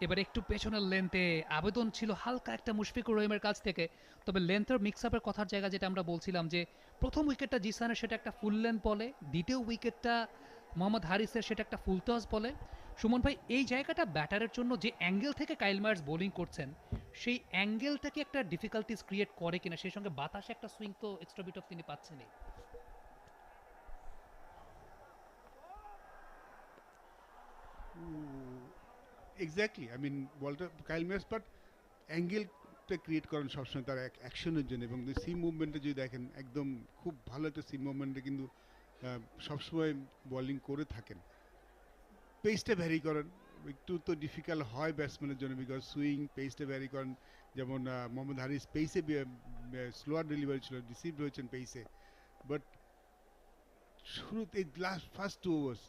এবার একটু পেছনের লেন্থে আবেদন ছিল হালকা একটা মুশফিকুর রহিমের কাছ থেকে। তবে লেন্থের মিক্স আপের কথার জায়গা যেটা আমরা বলছিলাম যে প্রথম উইকেটটা জিসানের সেটা একটা ফুল লেন্থ বলে, দ্বিতীয় উইকেটটা মোহাম্মদ হারিসের সেটা একটা ফুল টস বলে। সুমন ভাই, এই জায়গাটা ব্যাটারের জন্য যে অ্যাঙ্গেল থেকে কাইল মায়ার্স বোলিং করছেন, সেই অ্যাঙ্গেলটাকে একটা ডিফিকাল্টিস ক্রিয়েট করে কিনা, সেই সঙ্গে বাতাসে একটা সুইং তো এক্সট্রা বিট অফ তিনি পাচ্ছেনই। এক্স্যাক্টলি, আই মিন বলটা কাইল মেয়ার্স, বাট অ্যাঙ্গেলটা ক্রিয়েট করেন সবসময় তার অ্যাকশনের জন্য, এবং সিম মুভমেন্টে যদি দেখেন একদম খুব ভালো একটা সিম মুভমেন্টে কিন্তু সবসময় বোলিং করে থাকেন। পেসটা ভ্যারি করেন, একটু তো ডিফিকাল্ট হয় ব্যাটসম্যানের জন্য, বিকজ সুইং পেসটা ভ্যারি করেন। যেমন মোহাম্মদ হারিস পেসে স্লোয়ার ডেলিভারি ছিল, রিসিভ হয়েছেন পেসে, বাট শুরুতে লাস্ট ফার্স্ট 2 ওভার্স